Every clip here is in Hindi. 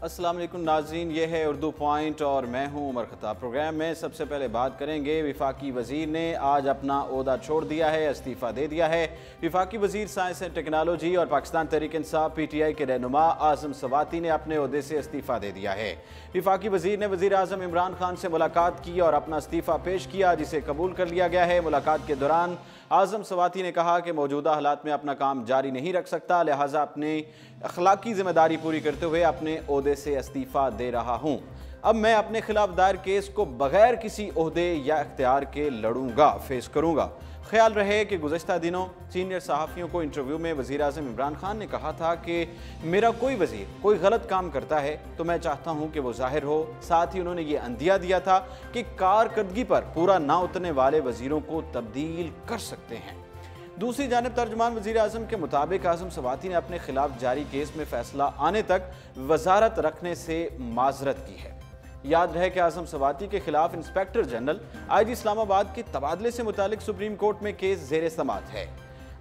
अस्सलाम वालेकुम नाज़रीन, ये है उर्दू पॉइंट और मैं हूं उमर खताब। प्रोग्राम में सबसे पहले बात करेंगे, वफाकी वज़ीर ने आज अपना ओहदा छोड़ दिया है, इस्तीफ़ा दे दिया है। वफाकी वज़ीर साइंस एंड टेक्नोलॉजी और पाकिस्तान तहरीक इंसाफ PTI के रहनुमा आज़म सवाती ने अपने ओहदे से इस्तीफ़ा दे दिया है। वफाकी वज़ीर ने वज़ीर आज़म इमरान खान से मुलाकात की और अपना इस्तीफ़ा पेश किया, जिसे कबूल कर लिया गया है। मुलाकात के दौरान आज़म सवाती ने कहा कि मौजूदा हालात में अपना काम जारी नहीं रख सकता, लिहाजा अपनी अखलाकी जिम्मेदारी पूरी करते हुए अपने ओहदे से इस्तीफ़ा दे रहा हूँ। अब मैं अपने खिलाफ दायर केस को बगैर किसी ओहदे या इख्तियार के लड़ूंगा, फेस करूंगा। ख्याल रहे कि गुज़श्ता दिनों सीनियर सहाफ़ियों को इंटरव्यू में वज़ीर आज़म इमरान खान ने कहा था कि मेरा कोई वज़ीर कोई गलत काम करता है तो मैं चाहता हूं कि वो ज़ाहिर हो। साथ ही उन्होंने ये अंदिया दिया था कि कारकर्दगी पर पूरा ना उतरने वाले वज़ीरों को तब्दील कर सकते हैं। दूसरी जानिब तर्जुमान वज़ीर आज़म के मुताबिक आज़म सवाती ने अपने खिलाफ जारी केस में फैसला आने तक वजारत रखने से माजरत की है। याद रहे कि आज़म सवाती के खिलाफ इंस्पेक्टर जनरल IG इस्लामाबाद के तबादले से मुतालिक सुप्रीम कोर्ट में केस ज़ेर समाअत है।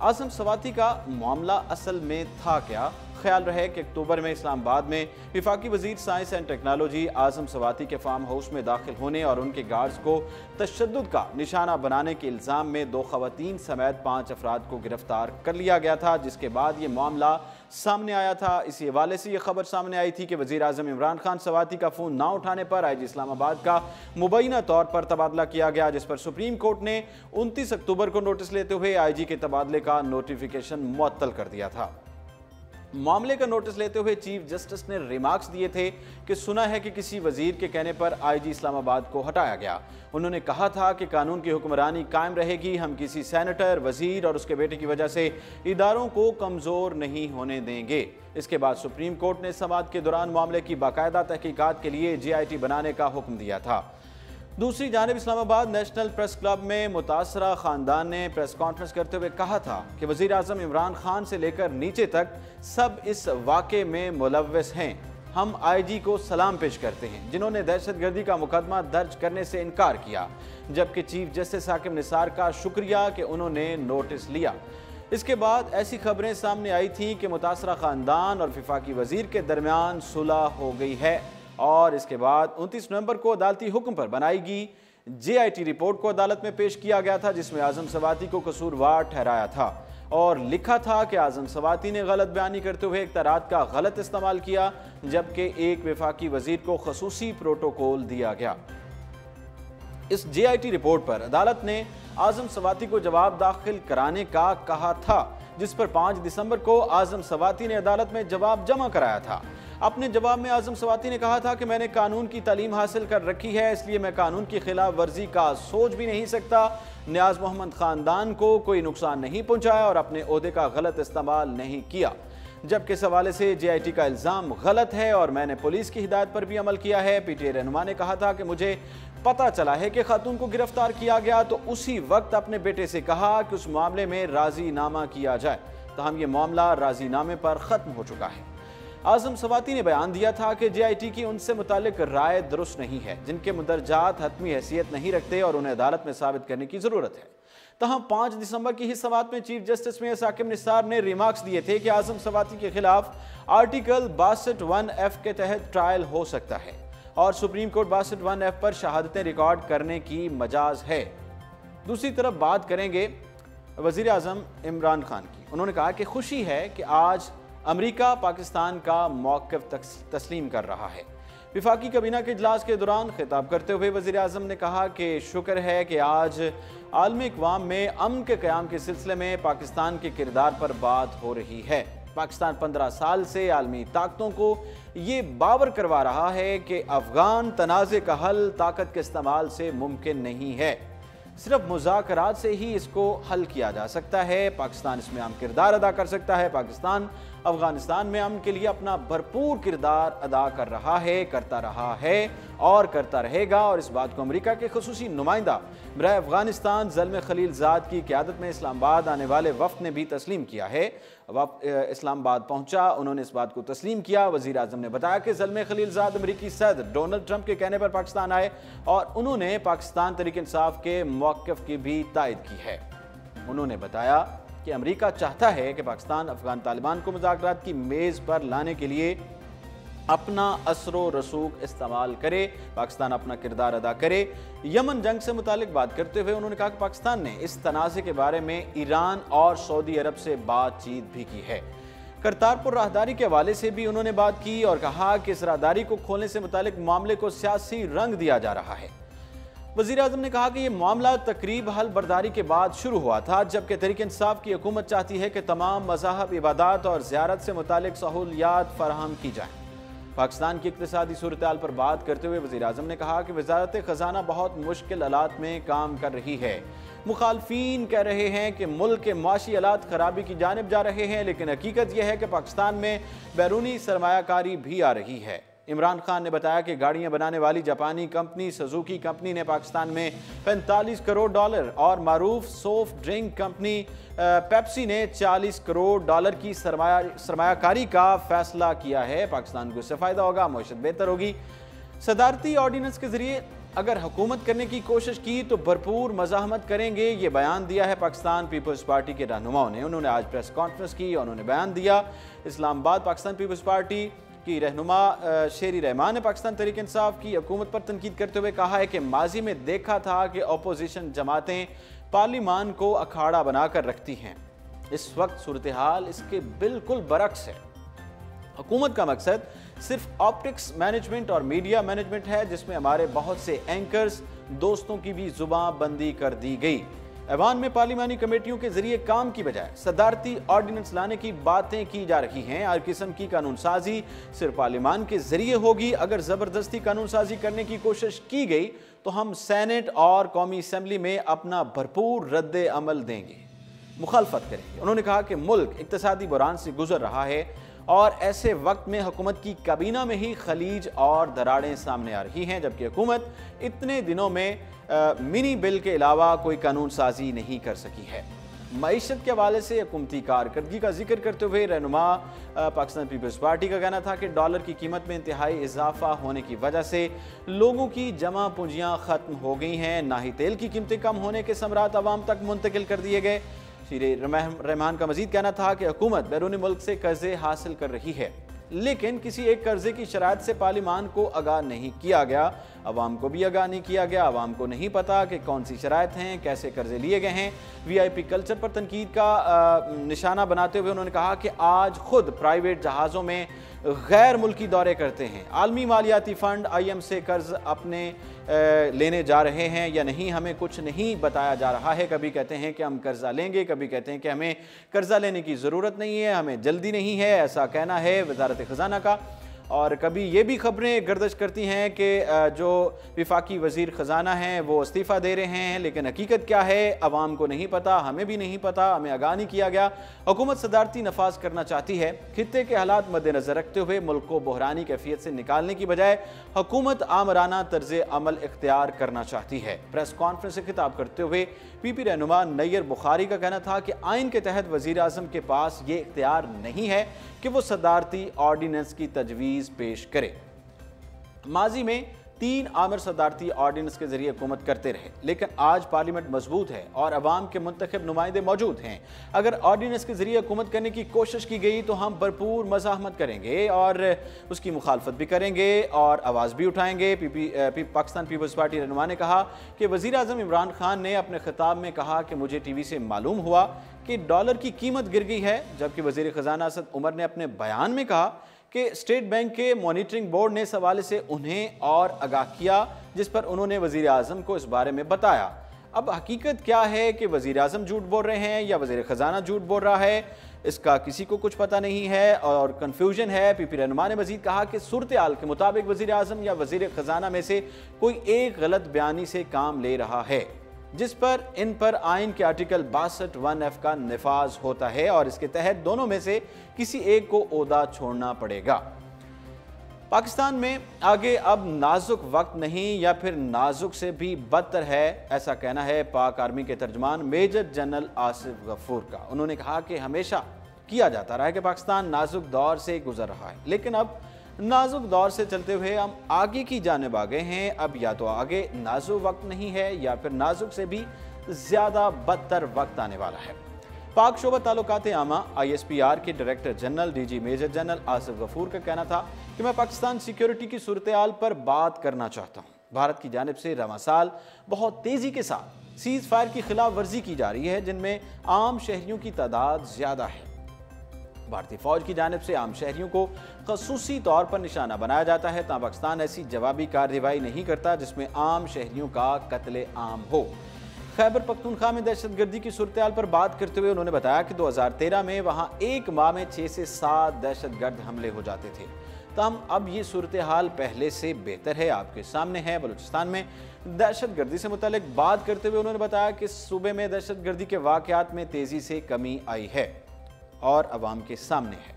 आज़म सवाती का मामला असल में था क्या? ख्याल रहे कि अक्टूबर में इस्लामाबाद में वफाकी वज़ीर साइंस एंड टेक्नोलॉजी आज़म सवाती के फार्म हाउस में दाखिल होने और उनके गार्ड्स को तशद्दुद का निशाना बनाने के इल्ज़ाम में 2 ख़वातीन समेत 5 अफराद को गिरफ्तार कर लिया गया था, जिसके बाद ये मामला सामने आया था। इसी हवाले से ये खबर सामने आई थी कि वज़ीर आज़म इमरान खान सवाती का फ़ोन ना उठाने पर IG इस्लामाबाद का मुबैना तौर पर तबादला किया गया, जिस पर सुप्रीम कोर्ट ने 29 अक्टूबर को नोटिस लेते हुए IG के तबादले का नोटिफिकेशन मुअत्तल कर दिया था। मामले का नोटिस लेते हुए चीफ जस्टिस ने रिमार्क्स दिए थे कि सुना है कि किसी वजीर के कहने पर IG इस्लामाबाद को हटाया गया। उन्होंने कहा था कि कानून की हुक्मरानी कायम रहेगी, हम किसी सेनेटर, वजीर और उसके बेटे की वजह से इदारों को कमज़ोर नहीं होने देंगे। इसके बाद सुप्रीम कोर्ट ने समाअत के दौरान मामले की बाकायदा तहकीकात के लिए GIT बनाने का हुक्म दिया था। दूसरी जानिब इस्लामाबाद नेशनल प्रेस क्लब में मुतासरा ख़ानदान ने प्रेस कॉन्फ्रेंस करते हुए कहा था कि वज़ीर आज़म इमरान खान से लेकर नीचे तक सब इस वाक़े में मुलव्वस हैं। हम IG को सलाम पेश करते हैं जिन्होंने दहशतगर्दी का मुकदमा दर्ज करने से इनकार किया, जबकि चीफ जस्टिस हाकिम निसार का शुक्रिया कि उन्होंने नोटिस लिया। इसके बाद ऐसी खबरें सामने आई थी कि मुतासरा ख़ानदान और वफाकी वज़ीर के दरमियान सुलह हो गई है और इसके बाद 29 नवंबर को अदालती हुक्म पर बनाई गई JIT रिपोर्ट को अदालत में पेश किया गया था, जिसमें आज़म सवाती को कसूरवार ठहराया था और लिखा था कि आज़म सवाती ने गलत बयानी करते हुए इख्तियारात का गलत इस्तेमाल किया, जबकि एक वफाकी वज़ीर को खसूसी प्रोटोकॉल दिया गया। इस JIT रिपोर्ट पर अदालत ने आज़म सवाती को जवाब दाखिल कराने का कहा था, जिस पर 5 दिसंबर को आज़म सवाती ने अदालत में जवाब जमा कराया था। अपने जवाब में आज़म सवाती ने कहा था कि मैंने कानून की तालीम हासिल कर रखी है, इसलिए मैं कानून की खिलाफ वर्जी का सोच भी नहीं सकता। नियाज मोहम्मद ख़ानदान को कोई नुकसान नहीं पहुंचाया और अपने ओहदे का गलत इस्तेमाल नहीं किया, जबकि इस हवाले से JIT का इल्ज़ाम गलत है और मैंने पुलिस की हिदायत पर भी अमल किया है। PTI रहनुमा ने कहा था कि मुझे पता चला है कि खातून को गिरफ्तार किया गया तो उसी वक्त अपने बेटे से कहा कि उस मामले में राजीनामा किया जाए, तहम ये मामला राजीनामे पर ख़त्म हो चुका है। आज़म सवाती ने बयान दिया था कि JIT की उनसे मुतालिक राय दुरुस्त नहीं है, जिनके मुदरजात हतमी हैसियत नहीं रखते और उन्हें अदालत में साबित करने की ज़रूरत है। तहम 5 दिसंबर की ही समाअत में चीफ जस्टिस मियां हाकिम निसार ने रिमार्क्स दिए थे कि आज़म सवाती के खिलाफ आर्टिकल 62(1)(f) के तहत ट्रायल हो सकता है और सुप्रीम कोर्ट 62(1)(f) पर शहादतें रिकॉर्ड करने की मजाज है। दूसरी तरफ बात करेंगे वज़ीर आज़म इमरान खान की। उन्होंने कहा कि खुशी है कि आज अमेरिका पाकिस्तान का मौक़िफ़ तस्लीम कर रहा है। वफाकी काबीना के इजलास के दौरान खिताब करते हुए वज़ीर आज़म ने कहा कि शुक्र है कि आज आलमी इक़वाम में अमन के क़याम के सिलसिले में पाकिस्तान के किरदार पर बात हो रही है। पाकिस्तान 15 साल से आलमी ताकतों को ये बावर करवा रहा है कि अफ़गान तनाज़े का हल ताकत के इस्तेमाल से मुमकिन नहीं है, सिर्फ मुज़ाकरात से ही इसको हल किया जा सकता है। पाकिस्तान इसमें अहम किरदार अदा कर सकता है। पाकिस्तान अफगानिस्तान में अमन के लिए अपना भरपूर किरदार अदा कर रहा है, करता रहा है और करता रहेगा और इस बात को अमेरिका के खुसूसी नुमाइंदा बराए अफगानिस्तान ज़ल्मे खलीलज़ाद की क़यादत में इस्लामाबाद आने वाले वफ़द ने भी तस्लीम किया है। इस्लामाबाद पहुंचा, उन्होंने इस बात को तस्लीम किया। वज़ीर आज़म ने बताया कि ज़ल्मे खलीलज़ाद अमरीकी सदर डोनाल्ड ट्रंप के कहने पर पाकिस्तान आए और उन्होंने पाकिस्तान तहरीक इंसाफ के मौक़िफ़ की भी तायद की है। उन्होंने बताया कि अमेरिका चाहता है कि पाकिस्तान अफगान तालिबान को मुज़ाकरात की मेज़ पर लाने के लिए अपना असरो रसूख इस्तेमाल करे, पाकिस्तान अपना किरदार अदा करे। यमन जंग से मुतालिक बात करते हुए उन्होंने कहा कि पाकिस्तान ने इस तनाज़े के बारे में ईरान और सऊदी अरब से बातचीत भी की है। करतारपुर राहदारी के हवाले से भी उन्होंने बात की और कहा कि इस राहदारी को खोलने से मुतालिक मामले को सियासी रंग दिया जा रहा है। वज़ीर आज़म ने कहा कि यह मामला तकरीब हल बर्दारी के बाद शुरू हुआ था, जबकि तहरीक इंसाफ की हुकूमत चाहती है कि तमाम मज़ाहब, इबादत और ज़ियारत से मुतालिक सहूलियात फराहम की जाएँ। पाकिस्तान की इक़्तिसादी सूरत-ए-हाल पर बात करते हुए वज़ीर आज़म ने कहा कि वज़ारत ख़ज़ाना बहुत मुश्किल हालात में काम कर रही है। मुखालफीन कह रहे हैं कि मुल्क के माशी हालात खराबी की जानिब जा रहे हैं, लेकिन हकीकत यह है कि पाकिस्तान में बैरूनी सरमायाकारी भी आ रही है। इमरान खान ने बताया कि गाड़ियां बनाने वाली जापानी कंपनी सुजुकी कंपनी ने पाकिस्तान में 45 करोड़ डॉलर और मारूफ सॉफ्ट ड्रिंक कंपनी पेप्सी ने 40 करोड़ डॉलर की सरमायाकारी का फैसला किया है। पाकिस्तान को इससे फ़ायदा होगा, मईशत बेहतर होगी। सदारती ऑर्डिनेंस के जरिए अगर हुकूमत करने की कोशिश की तो भरपूर मज़ाहमत करेंगे, ये बयान दिया है पाकिस्तान पीपल्स पार्टी के रहनुमाओं ने। उन्होंने आज प्रेस कॉन्फ्रेंस की और उन्होंने बयान दिया। इस्लामाबाद पाकिस्तान पीपल्स पार्टी की रहनुमा शेरी रहमान ने पाकिस्तान तहरीक इंसाफ की हुकूमत पर तनकीद करते हुए कहा है कि माजी में देखा था कि अपोजिशन जमातें पार्लिमान को अखाड़ा बनाकर रखती हैं। इस वक्त सूरत हाल इसके बिल्कुल बरक्स है। हुकूमत का मकसद सिर्फ ऑप्टिक्स मैनेजमेंट और मीडिया मैनेजमेंट है, जिसमें हमारे बहुत से एंकर्स दोस्तों की भी जुबान बंदी कर दी गई। ऐवान में पार्लिमानी कमेटियों के जरिए काम की बजाय सदारती ऑर्डिनेंस लाने की बातें की जा रही हैं। हर किस्म की कानून साजी सिर्फ पार्लिमान के जरिए होगी। अगर ज़बरदस्ती कानून साजी करने की कोशिश की गई तो हम सेनेट और कौमी असम्बली में अपना भरपूर रद्द अमल देंगे, मुखालफत करेंगे। उन्होंने कहा कि मुल्क इक्तिसादी बुरान से गुजर रहा है और ऐसे वक्त में हुकूमत की काबीना में ही खलीज और दरारें सामने आ रही हैं, जबकि हुकूमत इतने दिनों में मिनी बिल के अलावा कोई कानून साजी नहीं कर सकी है। मईशत के हवाले से हुकूमती कारकर्दगी का जिक्र करते हुए रहनुमा पाकिस्तान पीपल्स पार्टी का कहना था कि डॉलर की कीमत में इंतहाई इजाफा होने की वजह से लोगों की जमा पूंजियाँ ख़त्म हो गई हैं। ना ही तेल की कीमतें कम होने के समरात आवाम तक मुंतकिल कर दिए गए। श्री रहमान का मजीद कहना था कि हुकूमत बैरूनी मुल्क से कर्जे हासिल कर रही है, लेकिन किसी एक कर्जे की शराइत से पार्लिमान को आगाह नहीं किया गया, अवाम को भी आगाह नहीं किया गया। अवाम को नहीं पता कि कौन सी शराइत हैं, कैसे कर्जे लिए गए हैं। VIP कल्चर पर तनकीद का निशाना बनाते हुए उन्होंने कहा कि आज खुद प्राइवेट जहाज़ों में गैर मुल्की दौरे करते हैं। आलमी मालियाती फ़ंड IM से कर्ज अपने लेने जा रहे हैं या नहीं, हमें कुछ नहीं बताया जा रहा है। कभी कहते हैं कि हम कर्जा लेंगे, कभी कहते हैं कि हमें कर्जा लेने की ज़रूरत नहीं है, हमें जल्दी नहीं है, ऐसा कहना है वज़ारत ख़ज़ाना का। और कभी ये भी खबरें गर्दिश करती हैं कि जो विफाकी वज़ीर ख़ज़ाना हैं वो इस्तीफ़ा दे रहे हैं, लेकिन हकीकत क्या है अवाम को नहीं पता, हमें भी नहीं पता, हमें आगाह नहीं किया गया। हुकूमत सदारती नफाज करना चाहती है। खित्ते के हालात मद्देनज़र रखते हुए मुल्क को बहरानी कैफियत से निकालने की बजाय हुकूमत आमराना तर्ज अमल इख्तियार करना चाहती है। प्रेस कॉन्फ्रेंस से खिताब करते हुए PP रहनुमा नैयर बुखारी का कहना था कि आइन के तहत वज़ीर आज़म के पास ये इख्तियार नहीं है कि वो सदारती ऑर्डिनेंस की तजवीज़ पेश करे। माजी में 3 आमिर सदारती ऑर्डिनेंस के जरिए हुकूमत करते रहे, लेकिन आज पार्लियामेंट मजबूत है और अवाम के मुंतखब नुमाइंदे मौजूद हैं। अगर ऑर्डिनेंस के जरिए हुकूमत करने की कोशिश की गई तो हम भरपूर मज़ाहमत करेंगे और उसकी मुखालफत भी करेंगे और आवाज़ भी उठाएंगे। पाकिस्तान पीपल्स पार्टी रहनुमा ने कहा कि वज़ीर आज़म इमरान खान ने अपने खिताब में कहा कि मुझे TV से मालूम हुआ कि डॉलर की कीमत गिर गई है, जबकि वज़ीर ख़ज़ाना असद उमर ने अपने बयान में कहा कि स्टेट बैंक के मॉनिटरिंग बोर्ड ने इस हवाले से उन्हें और आगाह किया, जिस पर उन्होंने वज़ीर आज़म को इस बारे में बताया। अब हकीकत क्या है कि वज़ीर आज़म झूठ बोल रहे हैं या वज़ीर ख़ज़ाना झूठ बोल रहा है, इसका किसी को कुछ पता नहीं है और कन्फ्यूजन है। PP रहनुमा ने मजीद कहा कि सूरत हाल के मुताबिक वज़ीर आज़म या वज़ीर ख़ज़ाना में से कोई एक गलत बयानी से काम ले रहा है, जिस पर इन पर आइन के आर्टिकल 62(1)(f) का नफाज होता है और इसके तहत दोनों में से किसी एक को ओहदा छोड़ना पड़ेगा। पाकिस्तान में आगे अब नाजुक वक्त नहीं या फिर नाजुक से भी बदतर है, ऐसा कहना है पाक आर्मी के तर्जमान मेजर जनरल आसिफ गफूर का। उन्होंने कहा कि हमेशा किया जाता रहा है कि पाकिस्तान नाजुक दौर से गुजर रहा है, लेकिन अब नाजुक दौर से चलते हुए हम आगे की जानिब आ गए हैं। अब या तो आगे नाजुक वक्त नहीं है या फिर नाजुक से भी ज़्यादा बदतर वक्त आने वाला है। पाक शोबा ताल्लुकात आमा ISPR के director general DG major general Asif Ghafoor का कहना था कि मैं पाकिस्तान सिक्योरिटी की सूरत-ए-हाल पर बात करना चाहता हूँ। भारत की जानिब से रवां साल बहुत तेजी के साथ सीज फायर की खिलाफ वर्जी की जा रही है, जिनमें आम शहरियों की तादाद ज्यादा है। भारतीय फौज की जानिब से आम शहरियों को खसूसी तौर पर निशाना बनाया जाता है। तां पाकिस्तान ऐसी जवाबी कार्रवाई नहीं करता जिसमें आम शहरियों का कत्ले आम हो। खैबर पख्तूनख्वा में दहशतगर्दी की सूरत-हाल पर बात करते हुए उन्होंने बताया कि 2013 में वहां एक माह में 6 से 7 दहशतगर्द हमले हो जाते थे। तब अब ये सूरत-हाल पहले से बेहतर है, आपके सामने है। बलूचिस्तान में दहशतगर्दी से मुतालिक बात करते हुए उन्होंने बताया कि सूबे में दहशतगर्दी के वाक़यात में तेजी से कमी आई है और अवाम के सामने है।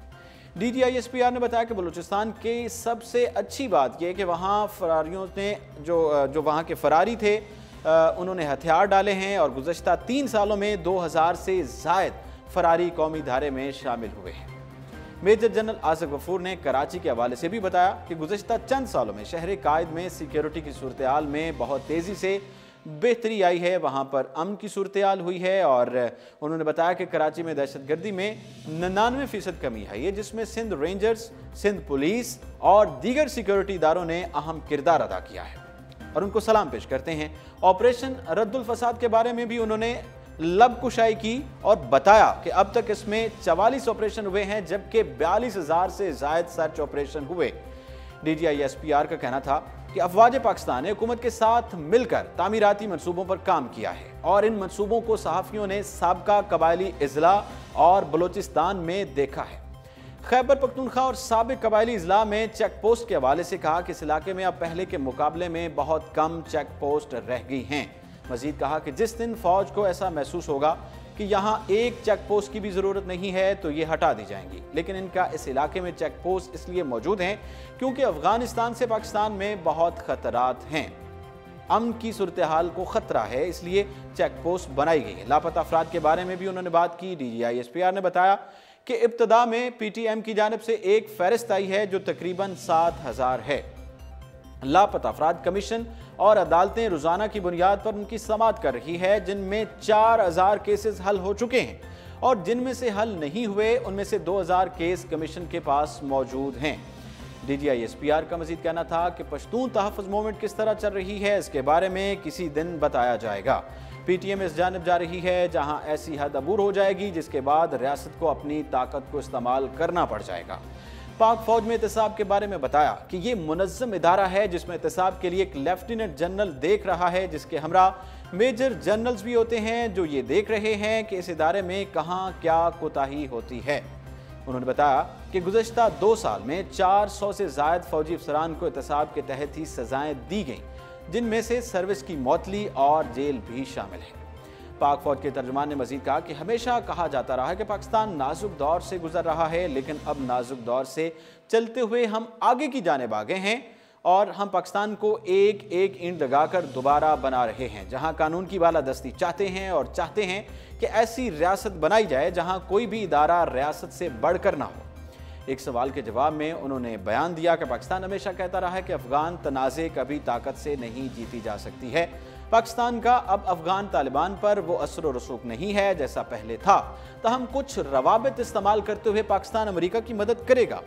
DG ISPR ने बताया कि बलूचिस्तान की सबसे अच्छी बात यह है कि वहाँ फरारियों ने जो वहाँ के फरारी थे उन्होंने हथियार डाले हैं और गुज़श्ता 3 सालों में 2000 से ज़ायद फरारी कौमी धारे में शामिल हुए हैं। मेजर जनरल आसिफ गफूर ने कराची के हवाले से भी बताया कि गुज़श्ता चंद सालों में शहर कायद में सिक्योरिटी की सूरत-हाल में बहुत तेज़ी से बेहतरी आई है, वहाँ पर अमन की सूरत-हाल हुई है और उन्होंने बताया कि कराची में दहशतगर्दी में 99% कमी आई है, जिसमें सिंध रेंजर्स, सिंध पुलिस और दीगर सिक्योरिटी इदारों ने अहम किरदार अदा किया है और उनको सलाम पेश करते हैं। ऑपरेशन रद्दुल फसाद के बारे में भी उन्होंने लब कुशाई की और बताया कि अब तक इसमें 44 ऑपरेशन हुए हैं, जबकि 42,000 से ज़ायद सर्च ऑपरेशन हुए। DG ISPR का कहना था कि अफवाज पाकिस्तान ने हुकूमत के साथ मिलकर तामीराती मंसूबों पर काम किया है और इन मंसूबों को सहाफ़ियों ने साबका कबायली इजला और बलोचिस्तान में देखा है। खैबर पख्तूनख्वा और साबिक कबायली इजला में चेक पोस्ट के हवाले से कहा कि इस इलाके में अब पहले के मुकाबले में बहुत कम चेक पोस्ट रह गई हैं। मजीद कहा कि जिस दिन फौज को ऐसा महसूस होगा कि यहाँ एक चेक पोस्ट की भी ज़रूरत नहीं है तो ये हटा दी जाएंगी, लेकिन इनका इस इलाके में चेक पोस्ट इसलिए मौजूद हैं क्योंकि अफगानिस्तान से पाकिस्तान में बहुत खतरात हैं। अमन की सूरत-हाल को खतरा है, इसलिए चेक पोस्ट बनाई गई है। लापता अफराद के बारे में भी उन्होंने बात की। DG ISPR ने बताया कि इब्तदा में PTM की जानिब से एक फहरिस्त आई है जो तकरीबन 7,000 है। लापता अफराद कमीशन और अदालतें रोजाना की बुनियाद पर उनकी समाअत कर रही है, जिनमें 4,000 केसेस हल हो चुके हैं और जिनमें से हल नहीं हुए उनमें से 2,000 केस कमीशन के पास मौजूद हैं। DG ISPR का मजीद कहना था कि पश्तून तहफ़्फ़ुज़ मूवमेंट किस तरह चल रही है इसके बारे में किसी दिन बताया जाएगा। PTM इस जानिब जा रही है जहां ऐसी हद अबूर हो जाएगी जिसके बाद रियासत को अपनी ताकत को इस्तेमाल करना पड़ जाएगा। पाक फौज में एहतसाब के बारे में बताया कि ये मुनज़्ज़म इदारा है जिसमें एहतसाब के लिए एक लेफ्टिनेंट जनरल देख रहा है, जिसके हमरा मेजर जनरल्स भी होते हैं जो ये देख रहे हैं कि इस इदारे में कहाँ क्या कोताही होती है। उन्होंने बताया कि गुज़श्ता 2 साल में 400 से ज़ायद फौजी अफसरान को एहतसाब के तहत ही सजाएं दी गईं, जिनमें से सर्विस की मौतली और जेल भी शामिल है। पाक फौज के तर्जुमान ने मजीद कहा कि हमेशा कहा जाता रहा है कि पाकिस्तान नाजुक दौर से गुजर रहा है, लेकिन अब नाजुक दौर से चलते हुए हम आगे की जानिब आ गए हैं और हम पाकिस्तान को एक एक ईंट लगाकर दोबारा बना रहे हैं, जहां कानून की बालादस्ती चाहते हैं और चाहते हैं कि ऐसी रियासत बनाई जाए जहां कोई भी इदारा रियासत से बढ़कर ना हो। एक सवाल के जवाब में उन्होंने बयान दिया कि पाकिस्तान हमेशा कहता रहा है कि अफगान तनाज़े कभी ताकत से नहीं जीती जा सकती है। पाकिस्तान का अब अफगान तालिबान पर वो असर व रसूख नहीं है जैसा पहले था, तो हम कुछ रवाबित इस्तेमाल करते हुए पाकिस्तान अमेरिका की मदद करेगा।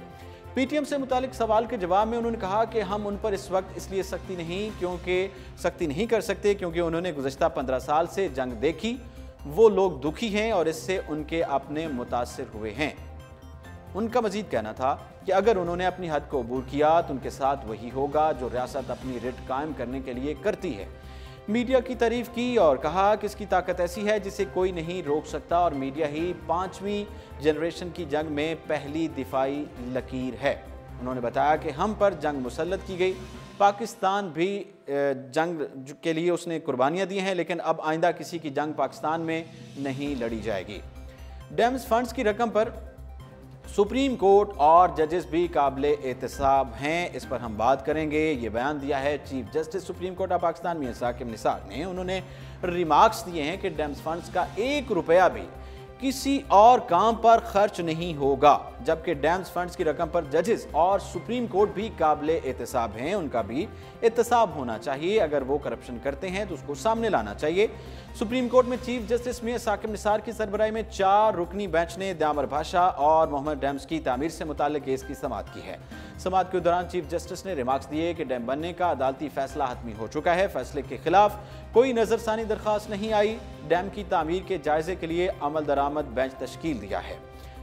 PTM से मुतालिक सवाल के जवाब में उन्होंने कहा कि हम उन पर इस वक्त इसलिए सख्ती नहीं कर सकते क्योंकि उन्होंने गुज़श्ता 15 साल से जंग देखी, वो लोग दुखी हैं और इससे उनके अपने मुतासिर हुए हैं। उनका मजीद कहना था कि अगर उन्होंने अपनी हद को अबूर किया तो उनके साथ वही होगा जो रियासत अपनी रिट कायम करने के लिए करती है। मीडिया की तारीफ की और कहा कि इसकी ताकत ऐसी है जिसे कोई नहीं रोक सकता और मीडिया ही 5वीं जनरेशन की जंग में पहली दिफाई लकीर है। उन्होंने बताया कि हम पर जंग मुसल्लत की गई, पाकिस्तान भी जंग के लिए उसने कुर्बानियाँ दी हैं, लेकिन अब आइंदा किसी की जंग पाकिस्तान में नहीं लड़ी जाएगी। डैम्स फंड्स की रकम पर सुप्रीम कोर्ट और जजेस भी काबिले एहतसाब हैं, इस पर हम बात करेंगे। ये बयान दिया है chief justice supreme court of Pakistan Mian Saqib Nisar ने। उन्होंने रिमार्क्स दिए हैं कि डैम्स फंड्स का 1 रुपया भी किसी और काम पर खर्च नहीं होगा, जबकि डैम्स फंड्स की रकम पर जजेस और सुप्रीम कोर्ट भी काबिले एहतसाब हैं, उनका भी एहतसाब होना चाहिए। अगर वो करप्शन करते हैं तो उसको सामने लाना चाहिए। सुप्रीम कोर्ट में चीफ जस्टिस मियां साकिब निसार की सरबराही में 4 रुकनी बेंच ने द्यामर भाषा और मोहम्मद डैम्स की तामीर से मुताल्लिक केस की समाअत की है। समाअत के दौरान चीफ जस्टिस ने रिमार्क्स दिए कि डैम बनने का अदालती फैसला हतमी हो चुका है। फैसले के खिलाफ कोई नजरसानी दरखास्त नहीं आई। डैम की तामीर के जायजे के लिए अमल दरामद बेंच तश्कील दिया है।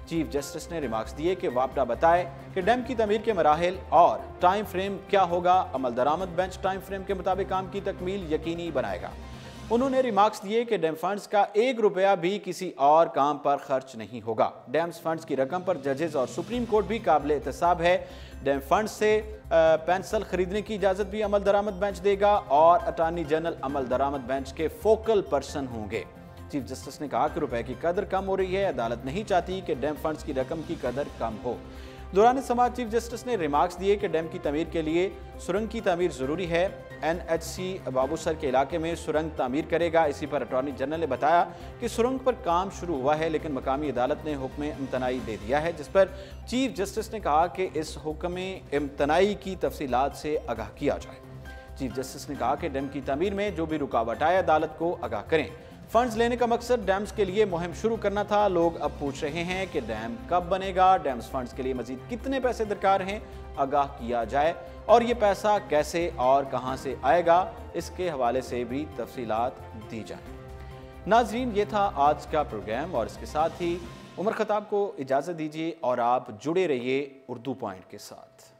चीफ जस्टिस ने रिमार्क्स दिए कि वापडा बताए कि डैम की तमीर के मराहिल और टाइम फ्रेम क्या होगा। अमल दरामद बेंच टाइम फ्रेम के मुताबिक काम की तकमील यकीनी बनाएगा। उन्होंने रिमार्क्स दिए कि डैम फंड्स का 1 रुपया भी किसी और काम पर खर्च नहीं होगा। डैम्स फंड्स की रकम पर जजेस और सुप्रीम कोर्ट भी काबिल एहतसाब है। डैम फंड से पेंसिल खरीदने की इजाज़त भी अमल दरामद बेंच देगा और अटॉर्नी जनरल अमल दरामद बेंच के फोकल पर्सन होंगे। चीफ जस्टिस ने कहा कि रुपए की कदर कम हो रही है, अदालत नहीं चाहती कि डैम फंड्स की रकम की कदर कम हो। दौरान समाअत चीफ जस्टिस ने रिमार्क्स दिए कि डैम की तमीर के लिए सुरंग की तमीर जरूरी है। NHC बाबूसर के इलाके में सुरंग तामीर करेगा। इसी पर अटॉर्नी जनरल ने बताया कि सुरंग पर काम शुरू हुआ है, लेकिन मकामी अदालत ने हुक्म इम्तनाई दे दिया है, जिस पर चीफ जस्टिस ने कहा कि इस हुक्म इम्तनाई की तफसीलात से आगाह किया जाए। चीफ जस्टिस ने कहा कि डैम की तमीर में जो भी रुकावट आए अदालत को आगाह करें। फंड्स लेने का मकसद डैम्स के लिए मुहिम शुरू करना था। लोग अब पूछ रहे हैं कि डैम कब बनेगा, डैम्स फंड्स के लिए मजीद कितने पैसे दरकार हैं, आगाह किया जाए और ये पैसा कैसे और कहां से आएगा, इसके हवाले से भी तफसीलात दी जाए। नाजरीन, ये था आज का प्रोग्राम और इसके साथ ही उमर खताब को इजाज़त दीजिए और आप जुड़े रहिए उर्दू पॉइंट के साथ।